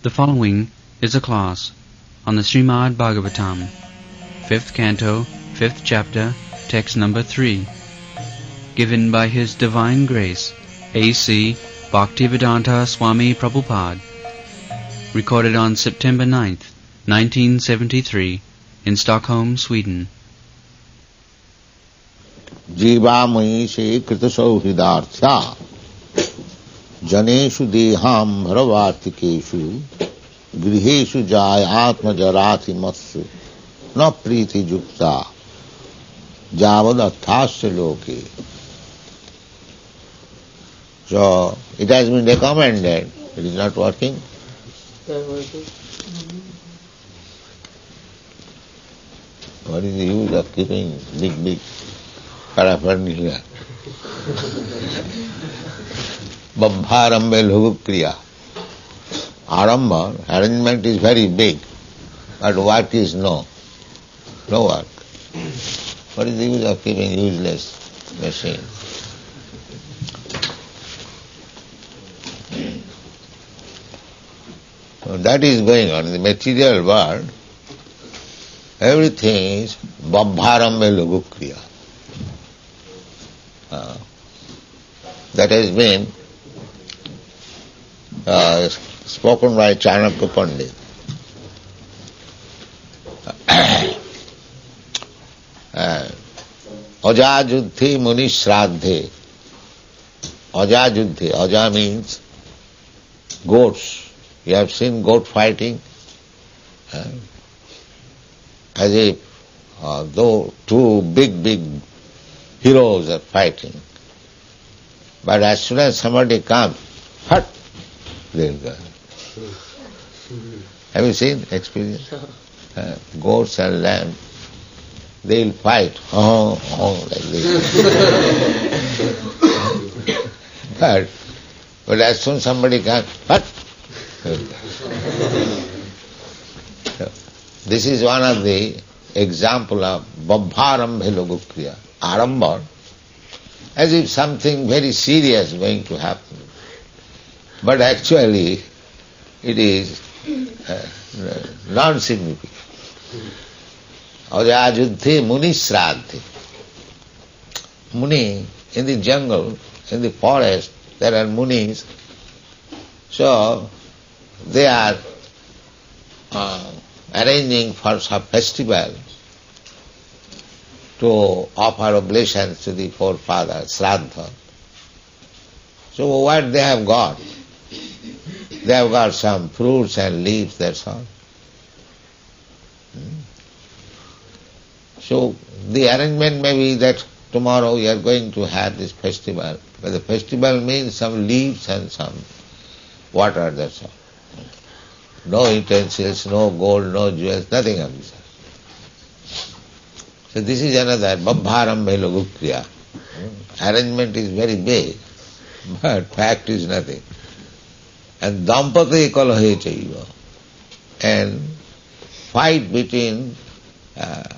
The following is a class on the Srimad Bhagavatam, 5th Canto, 5th Chapter, Text number 3, given by His Divine Grace, A.C. Bhaktivedanta Swami Prabhupada, recorded on September 9th, 1973, in Stockholm, Sweden. जीवामयी से कृत सौहृदार्था जनेषु देहां भरवार्तिकेषु गृहेषु जाय आत्मजराति मत्सु न प्रीति युक्ता जावदर्थास्य लोके. So it has been recommended. It is not working. What is the use of keeping big paraphernalia? Babharambe lhugukriya. Aramba, arrangement is very big, but work is no work. What is the use of keeping useless machine? So that is going on in the material world. Everything is babharambe lhugukriya. That has been spoken by Chanakya Pandit. Ajajuddhe muni shraddhe. Ajajuddhe. Aja means goats. You have seen goat fighting? As if though two big heroes are fighting. But as soon as somebody comes, hut, they'll go. Have you seen experience? Goats and lambs, they'll fight, like this. but as soon as somebody comes, hut, they'll go. So, this is one of the example of babharambhe logukriya, arambha, as if something very serious is going to happen. But actually, it is non-significant. Ajajuddhe muni shraddhe. Muni, in the jungle, in the forest, there are munis. So, they are arranging for some festival to offer oblations to the forefathers, shraddha. So what they have got? They have got some fruits and leaves, that's all. So the arrangement may be that tomorrow we are going to have this festival, but the festival means some leaves and some water, that's all. No utensils, no gold, no jewels, nothing of this. So this is another babharambe logukriya. Arrangement is very big, but fact is nothing. And dampati kalahe chaiva. And fight between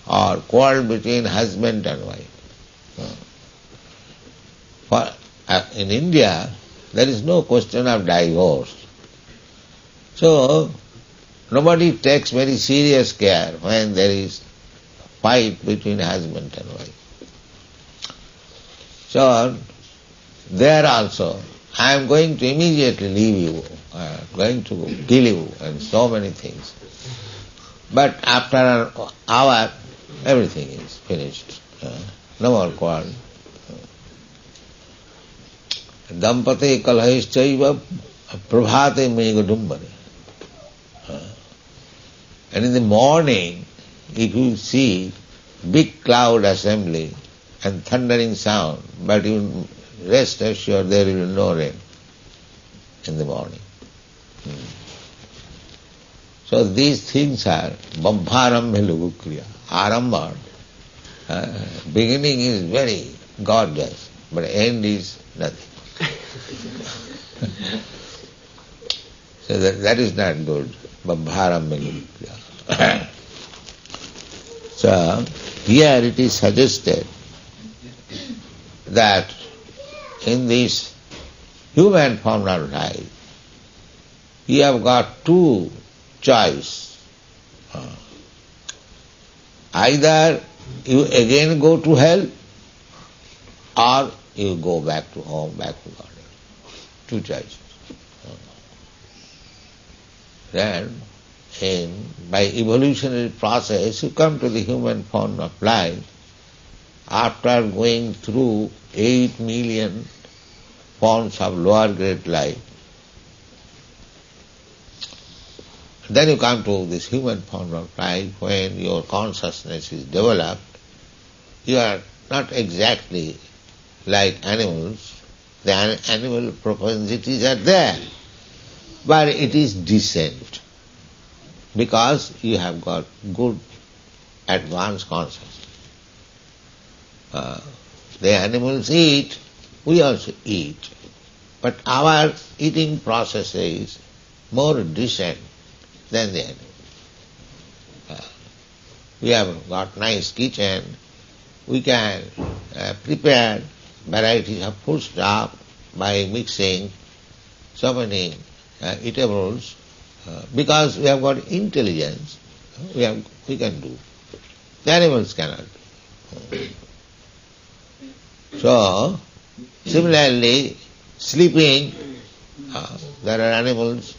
or quarrel between husband and wife. In India, there is no question of divorce. So nobody takes very serious care when there is fight between husband and wife. So, there also, I am going to immediately leave you, I am going to kill you, and so many things. But after an hour, everything is finished. No more quarrel. Dampate kalahishchaiva prabhate megadumbare. And in the morning, if you see big cloud assembly and thundering sound, but you rest assured there will be no rain in the morning. So these things are babharambhe logukriya. Arambha, beginning is very gorgeous, but end is nothing. So that is not good. Babharambhe logukriya. So here it is suggested that in this human form of life, you have got two choice. Either you again go to hell or you go back to home, back to God. Two choices. Then, by evolutionary process, you come to the human form of life after going through 8 million forms of lower grade life. Then you come to this human form of life when your consciousness is developed. You are not exactly like animals. The animal propensities are there, but it is decent because you have got good advanced consciousness. The animals eat, we also eat, but our eating process is more decent than the animal. We have got nice kitchen, we can prepare varieties of food stuff by mixing so many eatables, because we have got intelligence, we can do. The animals cannot do. So, similarly, sleeping, there are animals,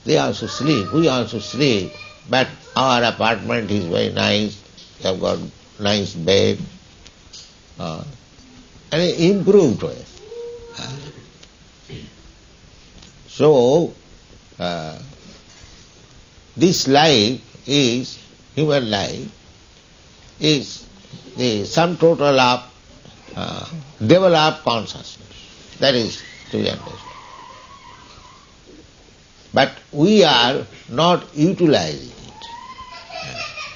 they also sleep, we also sleep, but our apartment is very nice, we have got nice bed, and improved way. So, this life is, human life, is the sum total of developed consciousness. That is to be understood. But we are not utilizing it.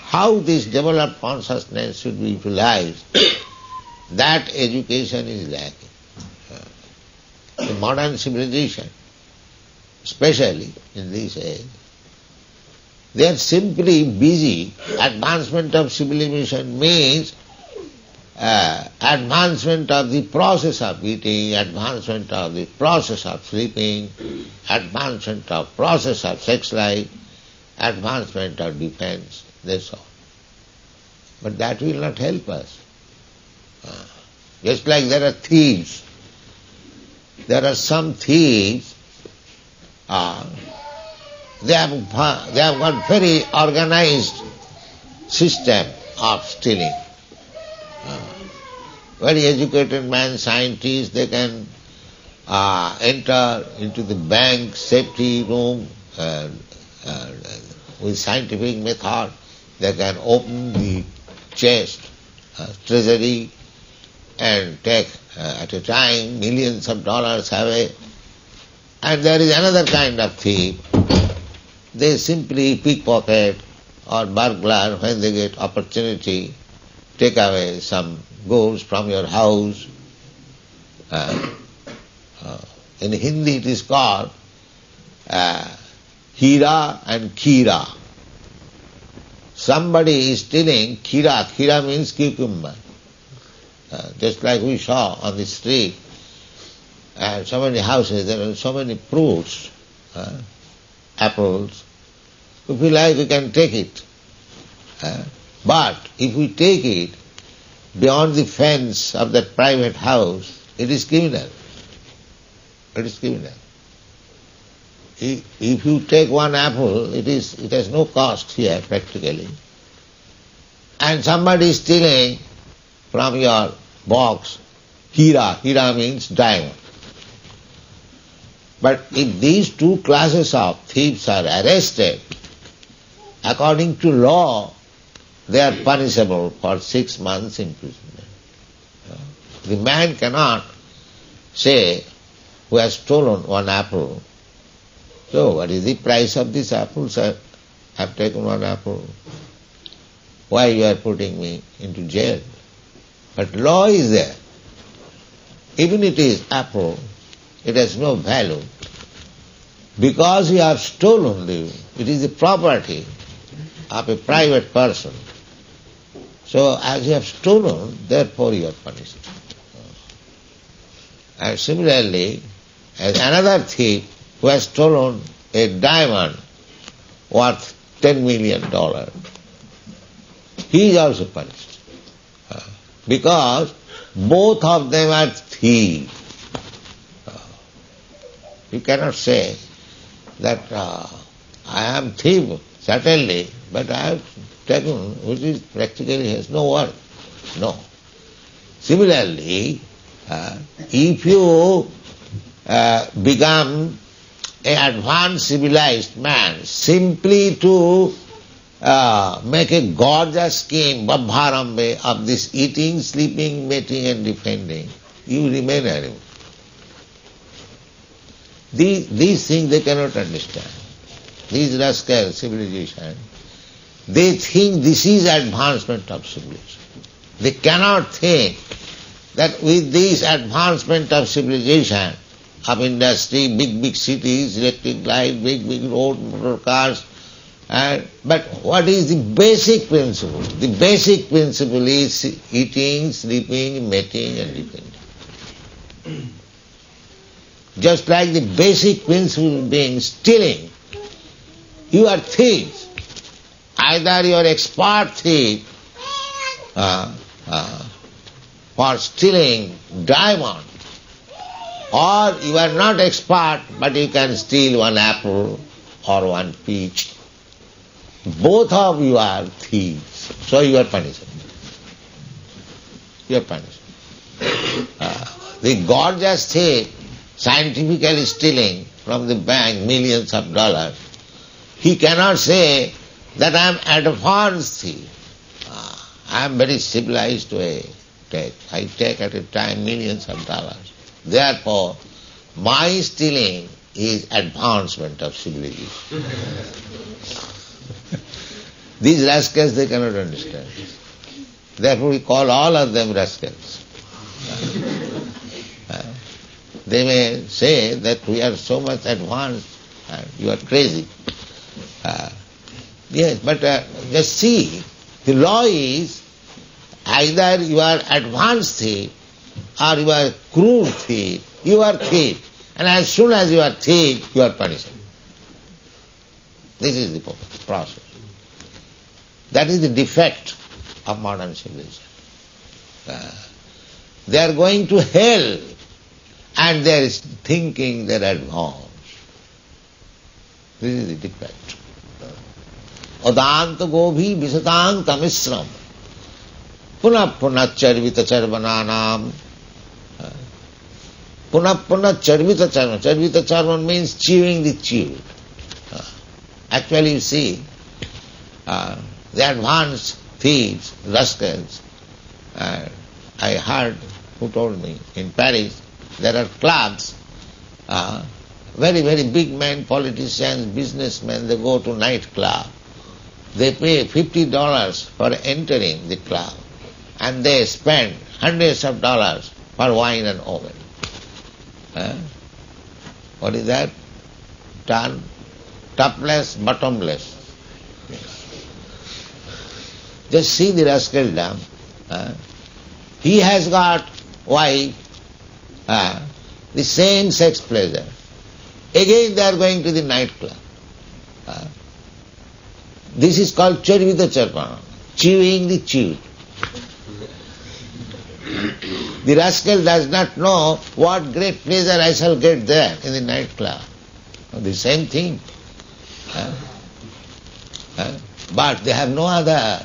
How this developed consciousness should be utilized, that education is lacking. The modern civilization, especially in this age, they are simply busy. Advancement of civilization means advancement of the process of eating, advancement of the process of sleeping, advancement of process of sex life, advancement of defense, that's all. But that will not help us. Just like there are thieves, there are some thieves, they have got very organized system of stealing. Very educated man, scientists, they can enter into the bank safety room with scientific method. They can open the chest, treasury, and take at a time millions of dollars away. And there is another kind of thief. They simply pickpocket or burglar when they get opportunity, take away some goods from your house. In Hindi it is called Hira and Kira. Somebody is stealing Kira. Kira means cucumber. Just like we saw on the street, so many houses, there are so many fruits, apples. If we like, we can take it. But if we take it beyond the fence of that private house, it is criminal. It is criminal. If you take one apple, it has no cost here practically. And somebody is stealing from your box Hira. Hira means diamond. But if these two classes of thieves are arrested, according to law, they are punishable for 6 months imprisonment. The man cannot say, who has stolen one apple, so what is the price of this apple, sir? I have taken one apple. Why you are putting me into jail? But law is there. Even it is apple, it has no value. Because you have stolen it is the property of a private person. So as you have stolen, therefore you are punished. And similarly, as another thief who has stolen a diamond worth $10 million, he is also punished. Because both of them are thieves. You cannot say that I am thief, certainly, but I have taken which is practically has no worth. No. Similarly, if you become an advanced civilized man simply to make a gorgeous scheme, Babharambe, of this eating, sleeping, mating and defending, you remain animal. These things they cannot understand. These rascal civilization, they think this is advancement of civilization. They cannot think that with this advancement of civilization, of industry, big cities, electric light, big road, motor cars, but what is the basic principle? The basic principle is eating, sleeping, mating and defending. Just like the basic principle being stealing, you are thieves. Either you are expert thief for stealing diamond, or you are not expert but you can steal one apple or one peach. Both of you are thieves, so you are punished. You are punished. The gorgeous thief, scientifically stealing from the bank millions of dollars, he cannot say that I am advanced thief. I am very civilized way. I take at a time millions of dollars. Therefore, my stealing is advancement of civilization. These rascals, they cannot understand. Therefore, we call all of them rascals. They may say that we are so much advanced, you are crazy. Yes, but just see, the law is either you are advanced thief or you are cruel thief. You are thief. And as soon as you are thief, you are punished. This is the process. That is the defect of modern civilization. They are going to hell and they are thinking they are advanced. This is the defect. Adanta gobhi visatang tamisram punah punah charvita charvananam. Punah punah charvita charvan. Charvita charvan means chewing the chewed. Actually you see, the advanced thieves, rascals, I heard, who told me, in Paris there are clubs, very big men, politicians, businessmen, they go to night club. They pay $50 for entering the club and they spend hundreds of dollars for wine and oil. What is that? Topless, bottomless. Just see the rascal dumb. He has got wife, the same sex pleasure. Again they are going to the nightclub. This is called charvita charpana, chewing the chewed. The rascal does not know what great pleasure I shall get there in the nightclub. The same thing. But they have no other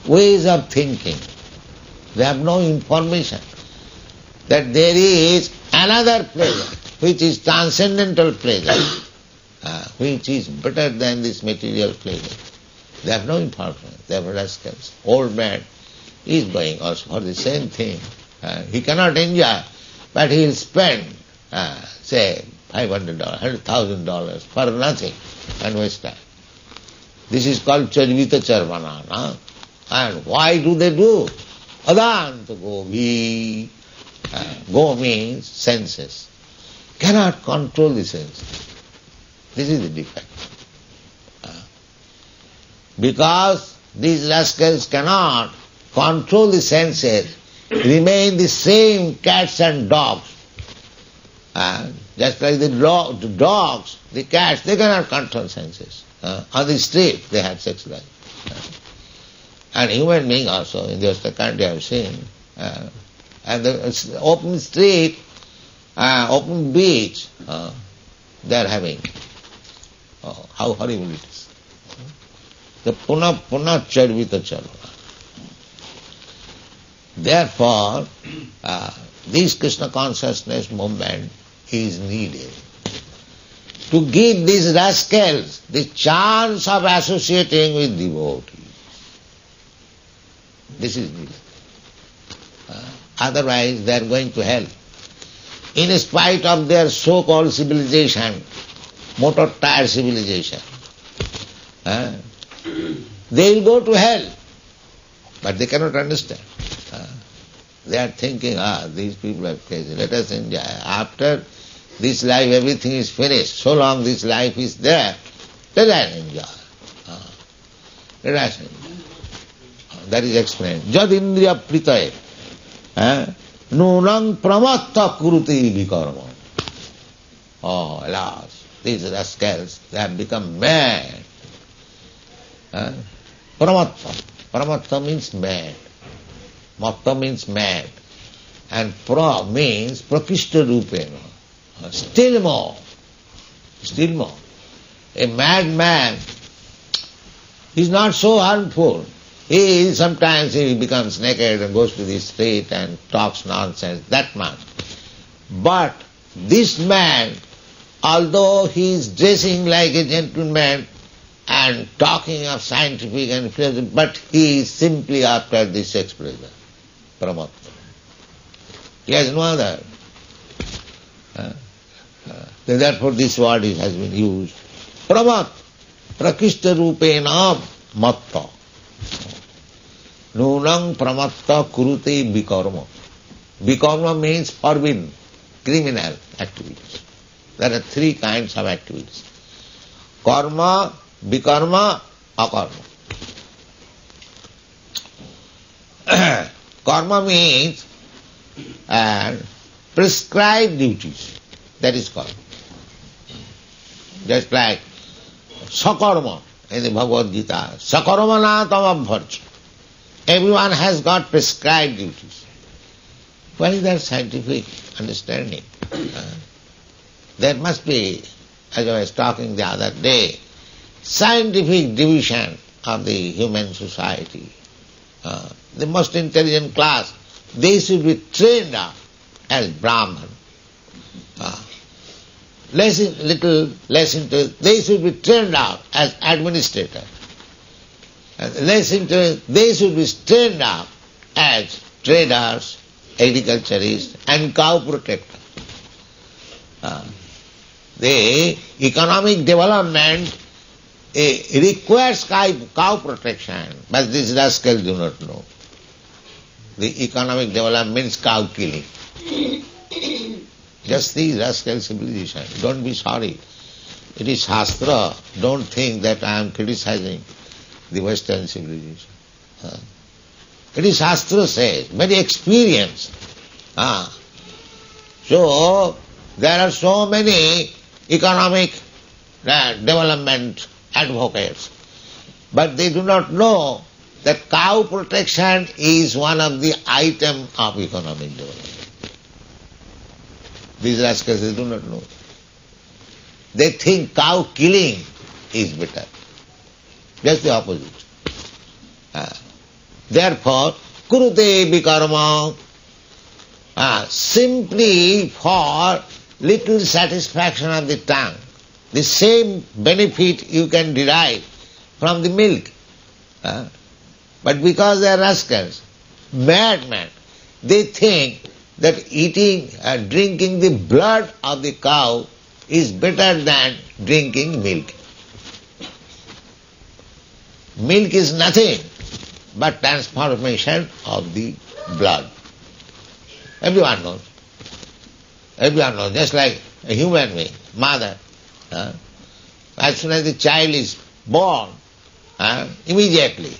ways of thinking. They have no information that there is another pleasure which is transcendental pleasure, which is better than this material pleasure. They have no information. They are rascals. Old man is going also for the same thing. He cannot enjoy, but he will spend, say, $500, $100,000 for nothing and waste time. This is called charvita charvana. And why do they do? Adanta govi. Go means senses. Cannot control the senses. This is the defect. Because these rascals cannot control the senses, remain the same cats and dogs. Just like the dogs, the cats, they cannot control senses. On the street, they have sex life. And human being also, in the country I have seen, and the open street, open beach, they are having. Oh, how horrible it is. The puna chadvita chalo. Therefore, this Krishna consciousness movement is needed to give these rascals the chance of associating with devotees. This is needed. Otherwise they are going to hell. In spite of their so-called civilization, motor-tired civilization, they will go to hell. But they cannot understand. They are thinking, these people are crazy, let us enjoy. After this life everything is finished, so long this life is there, let us enjoy. Let us enjoy. That is explained. Jad indriya pritaye nunang pramatta kuruti vikarma. Oh, alas, these rascals, they have become mad. Pramatta. Pramatta means mad. Matta means mad. And pra means prakishta rupena. Still more. Still more. A madman is not so harmful. Sometimes he becomes naked and goes to the street and talks nonsense, that man. But this man, although he is dressing like a gentleman and talking of scientific and philosophy, but he is simply after this sex pleasure, pramatta. He has no other. Therefore this word has been used. Pramat, prakishta rupena matta. Nunang pramatta kurute vikarma. Vikarma means forbidden, criminal activities. There are three kinds of activities. Karma, vikarma, akarma. Karma means prescribed duties. That is karma. Just like sakarma in the Bhagavad Gita. Sakarma na tamabharcha. Everyone has got prescribed duties. What is that scientific understanding? There must be, as I was talking the other day, scientific division of the human society. The most intelligent class, they should be trained up as Brahman. They should be trained up as administrator. They should be trained up as traders, agriculturists and cow protectors. The economic development requires cow protection, but these rascals do not know. The economic development means cow killing. Just these rascal civilization. Don't be sorry. It is Shastra. Don't think that I am criticizing the Western civilization. It is Shastra says, very experienced. So, there are so many economic development advocates, but they do not know that cow protection is one of the items of economic development. These rascals, they do not know. They think cow killing is better. Just the opposite. Therefore, kurute vikarma, simply for little satisfaction of the tongue. The same benefit you can derive from the milk. But because they are rascals, madmen, they think that drinking the blood of the cow is better than drinking milk. Milk is nothing but transformation of the blood. Everyone knows. Everyone knows. Just like a human being, mother. As soon as the child is born, immediately,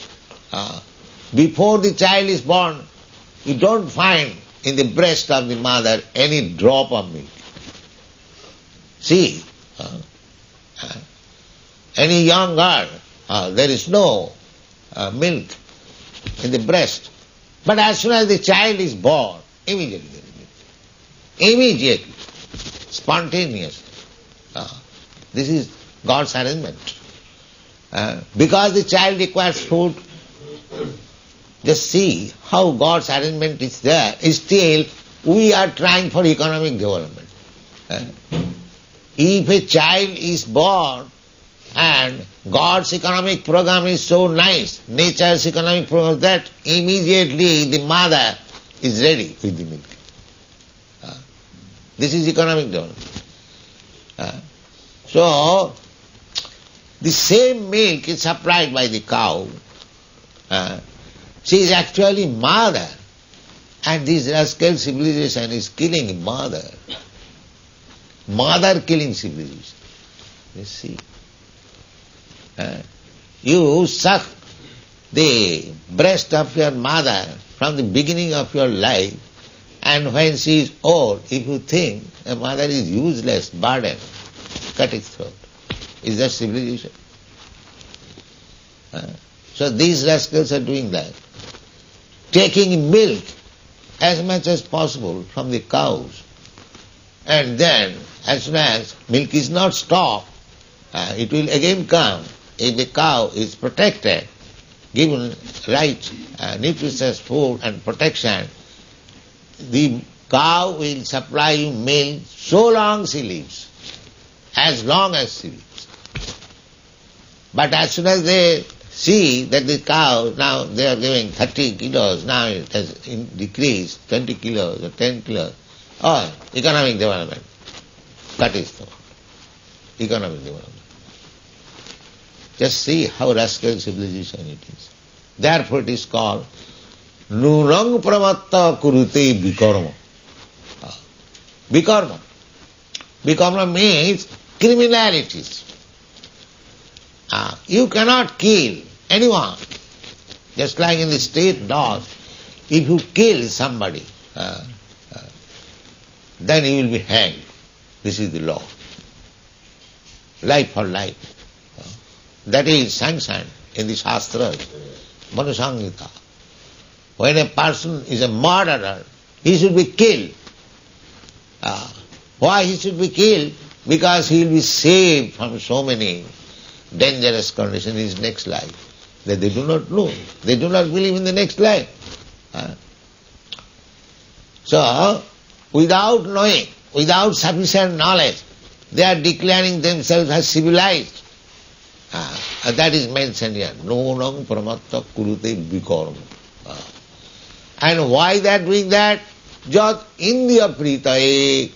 before the child is born, you don't find in the breast of the mother any drop of milk. See, any young girl, there is no milk in the breast. But as soon as the child is born, immediately there is milk. Immediately, spontaneously. This is God's arrangement. Because the child requires food, just see how God's arrangement is there. Still, we are trying for economic development. If a child is born and God's economic program is so nice, nature's economic program, that immediately the mother is ready with the milk. This is economic development. So, the same milk is supplied by the cow. She is actually mother. And this rascal civilization is killing mother. Mother killing civilization. You see. You suck the breast of your mother from the beginning of your life, and when she is old, if you think a mother is useless, burden, cut its throat. Is that civilization? So these rascals are doing that. Taking milk as much as possible from the cows, and then as soon as milk is not stopped, it will again come. If the cow is protected, given right nutritious food and protection, the cow will supply you milk so long she lives, as long as she lives. But as soon as they see that the cow, now they are giving 30 kilos, now it has decreased 20 kilos or 10 kilos, economic development. That is the economic development. Just see how rascal civilization it is. Therefore it is called Nunang Pramatta Kurute Vikarma. Vikarma. Vikarma means criminalities. You cannot kill anyone. Just like in the state laws, if you kill somebody, then you will be hanged. This is the law. Life for life. That is sanctioned in the Shastras, Manusangita. When a person is a murderer, he should be killed. Why he should be killed? Because he will be saved from so many dangerous conditions in his next life that they do not know. They do not believe in the next life. So, without knowing, without sufficient knowledge, they are declaring themselves as civilized. That is mentioned here. Nonang pramatta kurute vikarma. And why they are doing that? Jat India pritaye,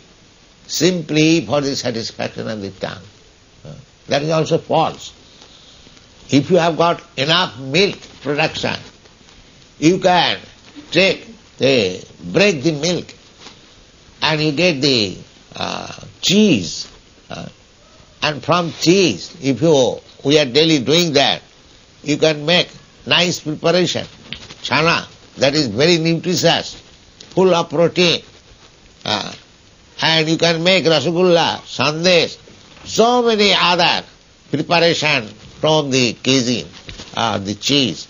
simply for the satisfaction of the tongue. That is also false. If you have got enough milk production, you can break the milk and you get the cheese. And from cheese, if we are daily doing that, you can make nice preparation. Chana, that is very nutritious, full of protein. And you can make rasagulla, sandesh, so many other preparation from the casein, the cheese.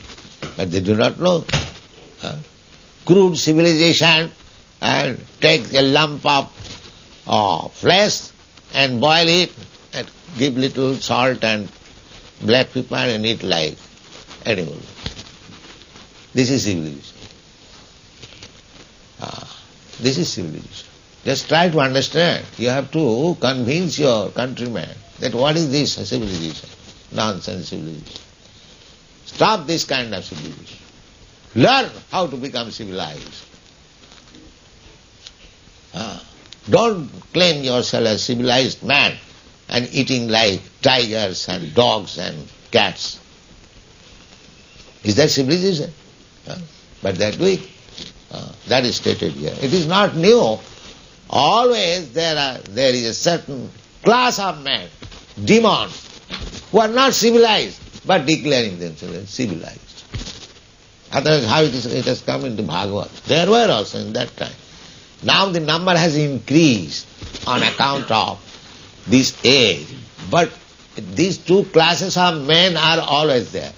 But they do not know. Crude civilization, and take a lump of flesh and boil it and give little salt and black pepper and eat like animal. This is civilization. This is civilization. Just try to understand. You have to convince your countrymen that what is this civilization? Nonsense civilization. Stop this kind of civilization. Learn how to become civilized. Don't claim yourself as civilized man and eating like tigers and dogs and cats. Is that civilization? But they are doing. That is stated here. It is not new. Always there is a certain class of men, demons, who are not civilized, but declaring themselves as civilized. Otherwise, how it has come into Bhagavad. There were also in that time. Now the number has increased on account of this age. But these two classes of men are always there.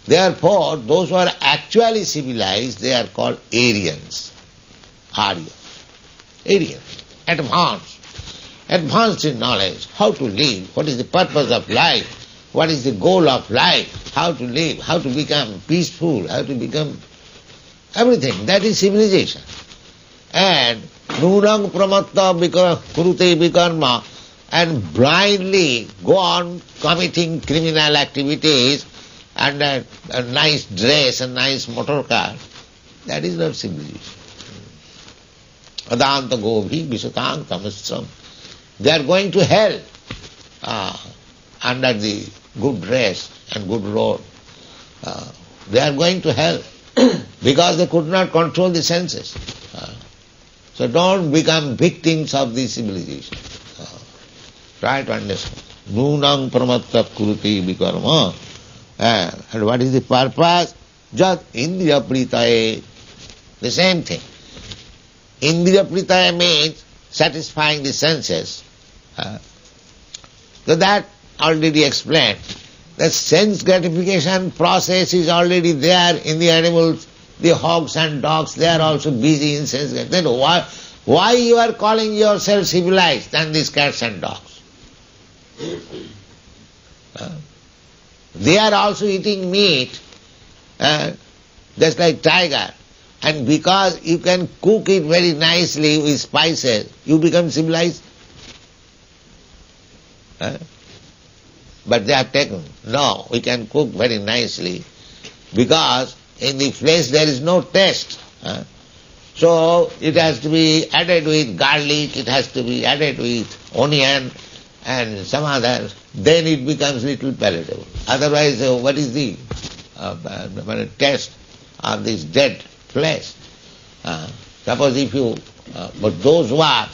Therefore, those who are actually civilized, they are called Aryans. Arya. Aryan. Advanced in knowledge, how to live, what is the purpose of life, what is the goal of life, how to live, how to become peaceful, how to become everything. That is civilization. And nunang pramatta kurute vikarma, and blindly go on committing criminal activities and a nice dress, a nice motor car. That is not civilization. Adanta gobhi visatang tamasam. They are going to hell under the good dress and good road. They are going to hell because they could not control the senses. So don't become victims of this civilization. Try to understand. Nunang pramatta kuruti vikarma. And what is the purpose? Jat indriya pritaye. The same thing. Indriya pritaya means satisfying the senses. So that already explained. The sense gratification process is already there in the animals. The hogs and dogs, they are also busy in sense gratification. Then why you are calling yourself civilized than these cats and dogs? They are also eating meat, just like tiger. And because you can cook it very nicely with spices, you become civilized. But they have taken, no, we can cook very nicely because in the flesh there is no taste. So it has to be added with garlic, it has to be added with onion and some other, then it becomes little palatable. Otherwise, what is the taste of this dead flesh? Suppose if you, but those who are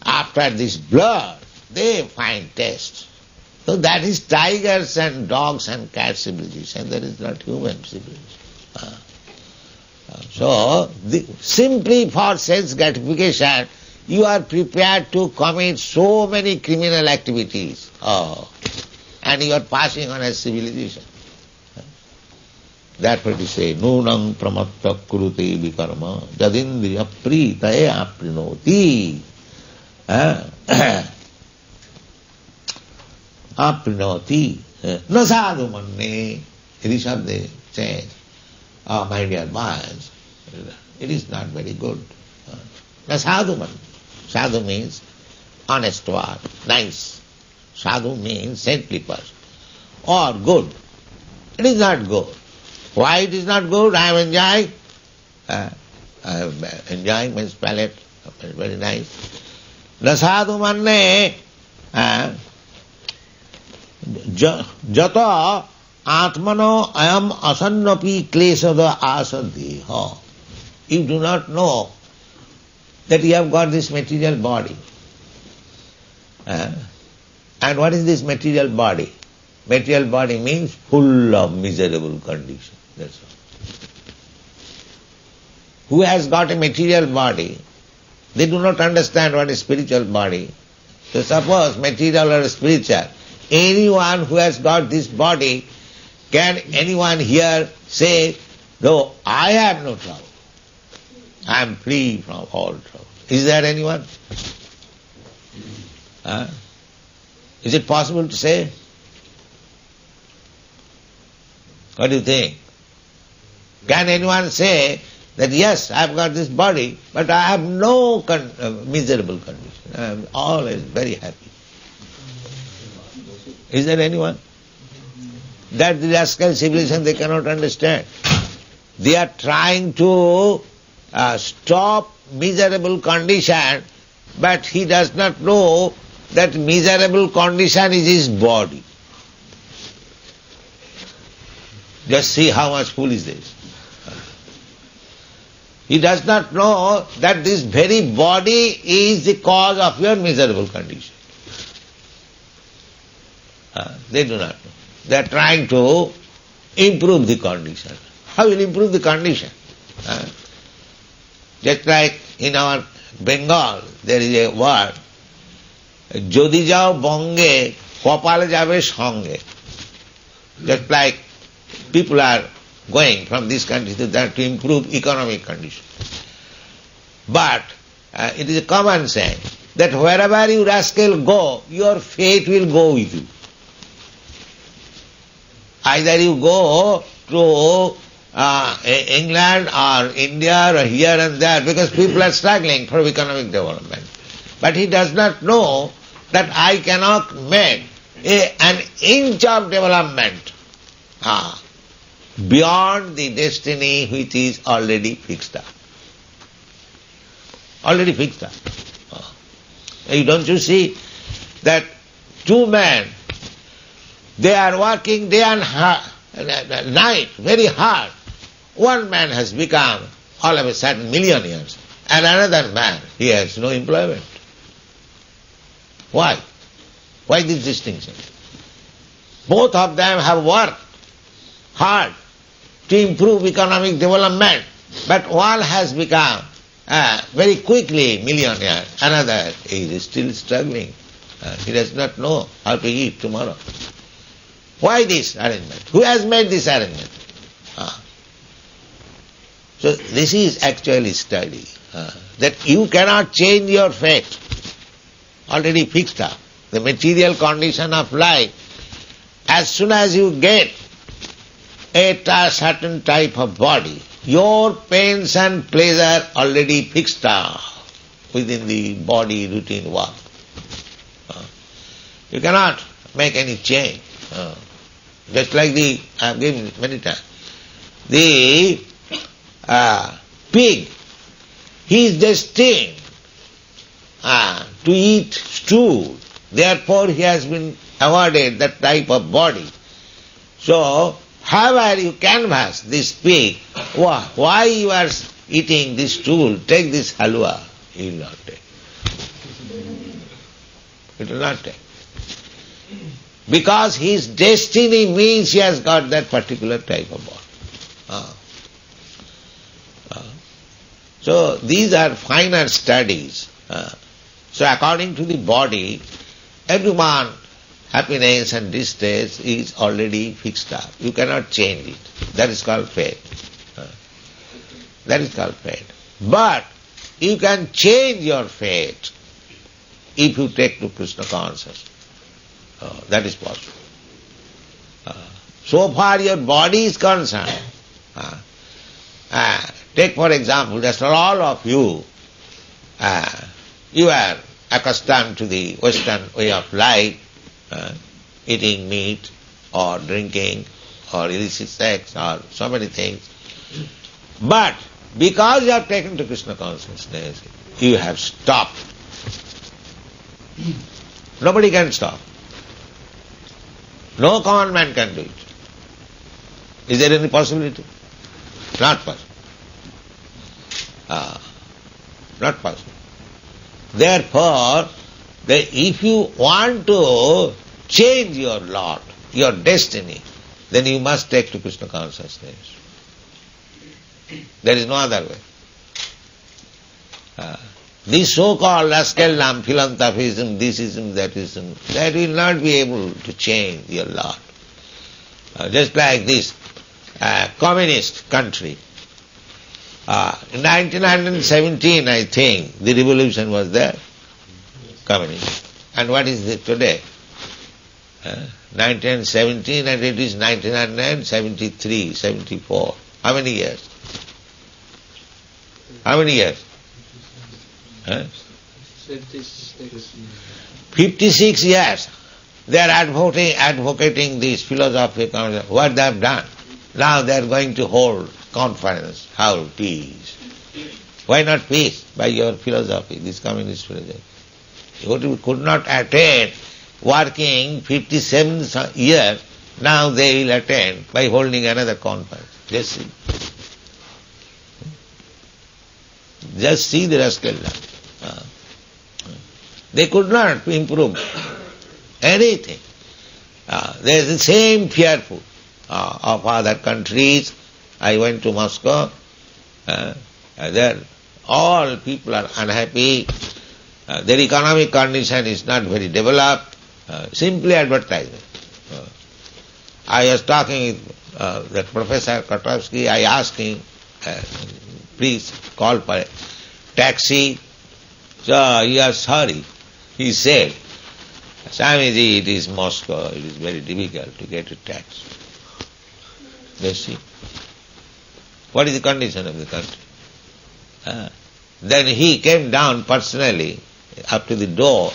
after this blood, they find taste. So that is tigers and dogs and cats civilization, that is not human civilization. So, simply for sense gratification, you are prepared to commit so many criminal activities, and you are passing on as civilization. Therefore it is say, nunang pramatta kurute vikarma jadindriya pritaya aprinoti. Aprinoti. Na sadhu manne. Rishabde says, oh my dear boys, it is not very good. Na sadhu manne. Sadhu means honest word, nice. Sadhu means saintly person. Or good. It is not good. Why it is not good? I am enjoying. I am enjoying my palate. Very nice. Na sadhu manne jata atmano ayam asannapi klesada asadhiha. You do not know that you have got this material body. And what is this material body? Material body means full of miserable condition. That's all. Who has got a material body, they do not understand what is spiritual body. So suppose material or spiritual, anyone who has got this body, can anyone here say, no, I have no trouble. I am free from all trouble. Is there anyone? Is it possible to say? What do you think? Can anyone say that yes, I have got this body, but I have no miserable condition. I am always very happy. Is there anyone? That the rascal civilization they cannot understand. They are trying to stop miserable condition, but he does not know that miserable condition is his body. Just see how much foolish this. He does not know that this very body is the cause of your miserable condition. They do not know. They are trying to improve the condition. How will improve the condition? Just like in our Bengal, there is a word, Jodi jao bonge, kopale jabe songe. Just like people are going from this country to that to improve economic condition. But it is a common saying that wherever you rascal go, your fate will go with you. Either you go to England or India or here and there, because people are struggling for economic development. But he does not know that I cannot make an inch of development beyond the destiny which is already fixed up. Already fixed up. Don't you see that two men, they are working day and night very hard. One man has become all of a sudden millionaires, and another man, he has no employment. Why? Why this distinction? Both of them have worked hard to improve economic development, but one has become very quickly millionaire, another is still struggling. He does not know how to eat tomorrow. Why this arrangement? Who has made this arrangement? So this is actually study, that you cannot change your fate, already fixed up. The material condition of life, as soon as you get a certain type of body, your pains and pleasure already fixed up within the body routine work. You cannot make any change. Just like I have given many times, the pig, he is destined to eat stool. Therefore he has been awarded that type of body. So, however you canvass this pig, why you are eating this stool, take this halwa, he will not take. It will not take. Because his destiny means he has got that particular type of body. So these are finer studies. So according to the body, everyone happiness and distress is already fixed up. You cannot change it. That is called fate. That is called fate. But you can change your fate if you take to Krishna consciousness. That is possible. So far your body is concerned. Take for example, just all of you, you are accustomed to the Western way of life, eating meat or drinking or illicit sex or so many things. But because you have taken to Krishna consciousness, you have stopped. Nobody can stop. No common man can do it. Is there any possibility? Not possible. Not possible. Therefore, if you want to change your lot, your destiny, then you must take to Krishna consciousness. There is no other way. This so-called rascaldom, philanthropism, thisism, thatism, that will not be able to change your lot. Just like this communist country. In 1917, I think, the revolution was there, communism. And what is it today? 1917 and it is 1973, 74. How many years? How many years? 56 years. They are advocating this philosophy. What they have done? Now they are going to hold conference. How? Peace. Why not peace? By your philosophy, this communist philosophy. You could not attain working 57 years, now they will attain by holding another conference. Just see. Just see the rascaldom. They could not improve anything. There is the same fearful of other countries. I went to Moscow. There all people are unhappy. their economic condition is not very developed, simply advertisement. I was talking with that Professor Kotowski, I asked him, please call for a taxi. So he was sorry. He said, Swamiji, it is Moscow, it is very difficult to get a taxi. You see. What is the condition of the country? Then he came down personally up to the door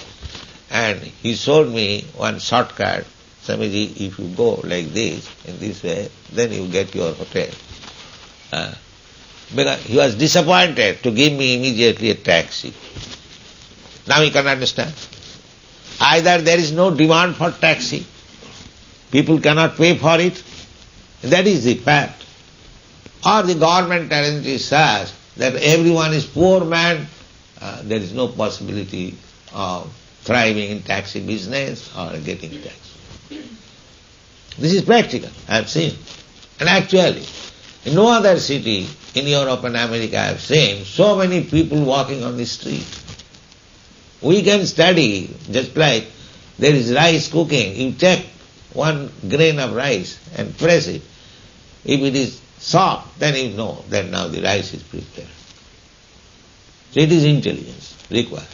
and he showed me one shortcut. Swamiji, if you go like this, in this way, then you get your hotel. Because he was disappointed to give me immediately a taxi. Now you can understand. Either there is no demand for taxi, people cannot pay for it, that is the fact. Or the government arranges such that everyone is poor man, there is no possibility of thriving in taxi business or getting tax. This is practical, I have seen. And actually, in no other city in Europe and America I have seen so many people walking on the street. We can study, just like there is rice cooking, you take one grain of rice and press it. If it is soft, then you know that now the rice is prepared. So it is intelligence required.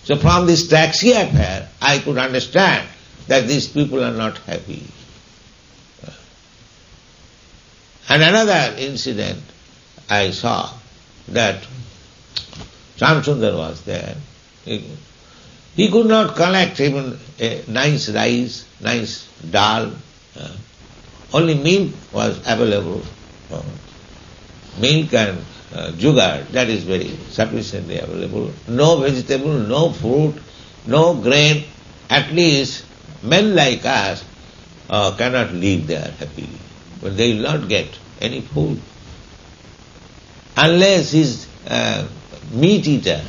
So from this taxi affair, I could understand that these people are not happy. And another incident I saw, that Shamsundar was there. He could not collect even a nice rice, nice dal. Only milk was available. Milk and sugar, that is very sufficiently available. No vegetable, no fruit, no grain. At least men like us cannot live there happily. But they will not get any food. Unless he is meat eater,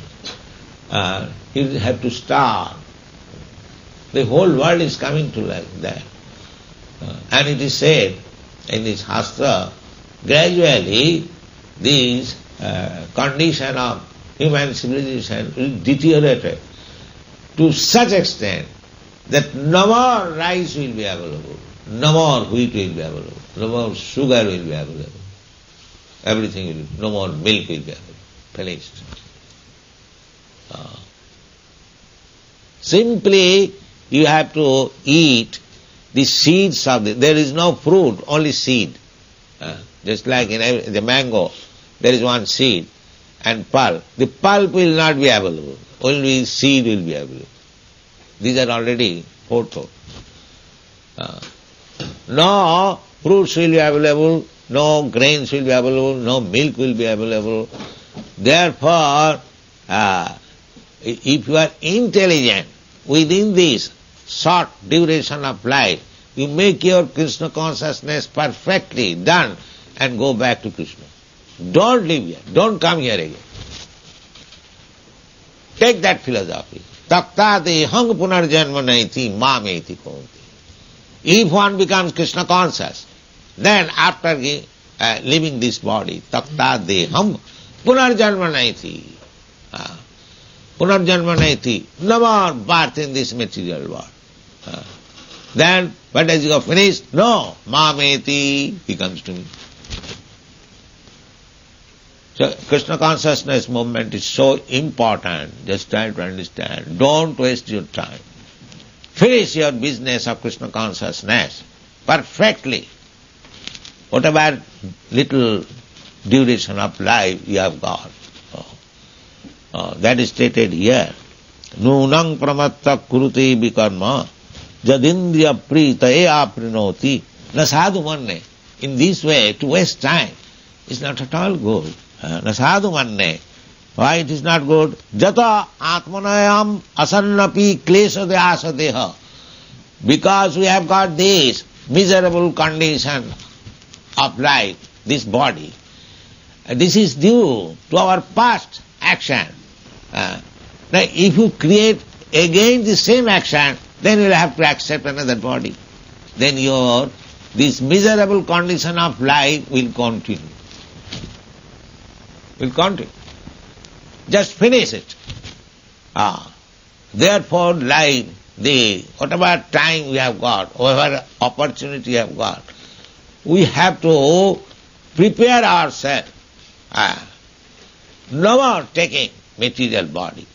he will have to starve. The whole world is coming to like that. And it is said in this Shastra, gradually this condition of human civilization will deteriorate to such extent that no more rice will be available, no more wheat will be available, no more sugar will be available, everything will be, no more milk will be available, finished. Simply you have to eat the seeds of there is no fruit, only seed. Just like in the mango, there is one seed and pulp. The pulp will not be available, only seed will be available. These are already foretold. No fruits will be available, no grains will be available, no milk will be available. Therefore, if you are intelligent within this short duration of life, you make your Krishna consciousness perfectly done and go back to Krishna. Don't live here, don't come here again. Take that philosophy. Taktate hang punarjanma naiti mameti konti. If one becomes Krishna conscious, then after leaving this body, taktate hang punarjanma naiti. Punarjanma naiti. No more birth in this material world. Then, when as you have finished, no, mameti, he comes to me. So, Krishna consciousness movement is so important, just try to understand. Don't waste your time. Finish your business of Krishna consciousness perfectly. Whatever little duration of life you have got. That is stated here. Nunang pramatta kurute vikarma jadindriya pritaye aprinoti nasadu manne. In this way, to waste time is not at all good. Nasadu manne. Why it is not good? Jata atmanayam asannapi klesade asadeha. Because we have got this miserable condition of life, this body. This is due to our past action. Now if you create again the same action, then you will have to accept another body. Then this miserable condition of life will continue. Will continue. Just finish it. Therefore, like whatever time we have got, whatever opportunity we have got, we have to prepare ourselves. No more taking material body.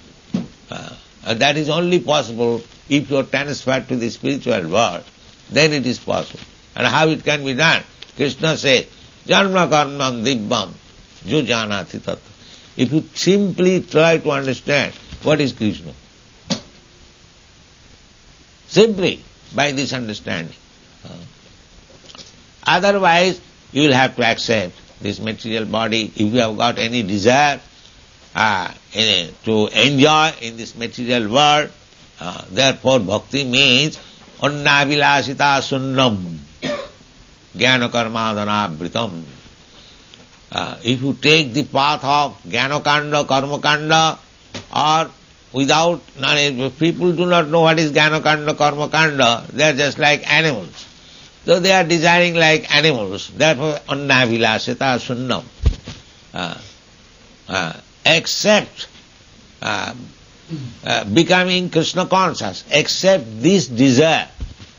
That is only possible if you are transferred to the spiritual world. Then it is possible. And how it can be done? Krishna says, Janma karmam dibbam jujanati tattva. If you simply try to understand what is Krishna, simply by this understanding. Otherwise, you will have to accept this material body. If you have got any desire to enjoy in this material world, therefore bhakti means annavilasita sunnam jnana karmadhanavritam. If you take the path of jnana-kanda, karma-kanda, or without knowledge, people do not know what is jnana-kanda, karma-kanda, they are just like animals. So they are desiring like animals. Therefore, annavilasita sunnam. Except becoming Krishna conscious, except this desire,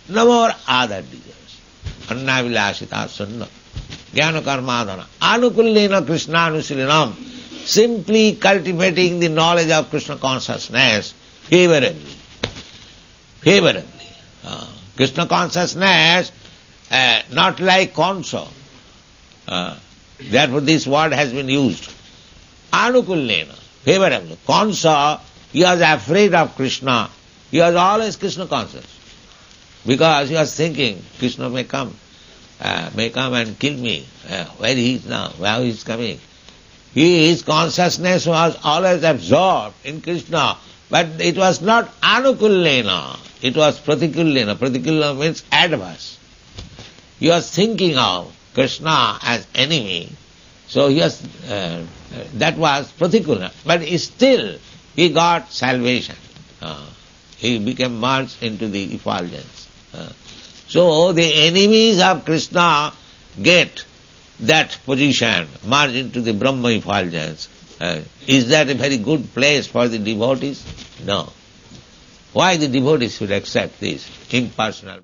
no more other desires. Annavilasita sunnam. Jnana karmadhana. Anukullena Krishna anusilinam. Simply cultivating the knowledge of Krishna consciousness favorably. Krishna consciousness, not like Kansa. Therefore this word has been used. Anukullena, favorably. Kansa, he was afraid of Krishna. He was always Krishna conscious. Because he was thinking, Krishna may come and kill me. Where he is now, how he is coming. His consciousness was always absorbed in Krishna, but it was not anukullena, it was pratikullena. Pratikullena means adverse. He was thinking of Krishna as enemy, so he was, that was pratikullena. But still, he got salvation. He became merged into the effulgence. So the enemies of Krishna get that position, merge into the Brahma effulgence. Is that a very good place for the devotees? No. Why the devotees should accept this impersonal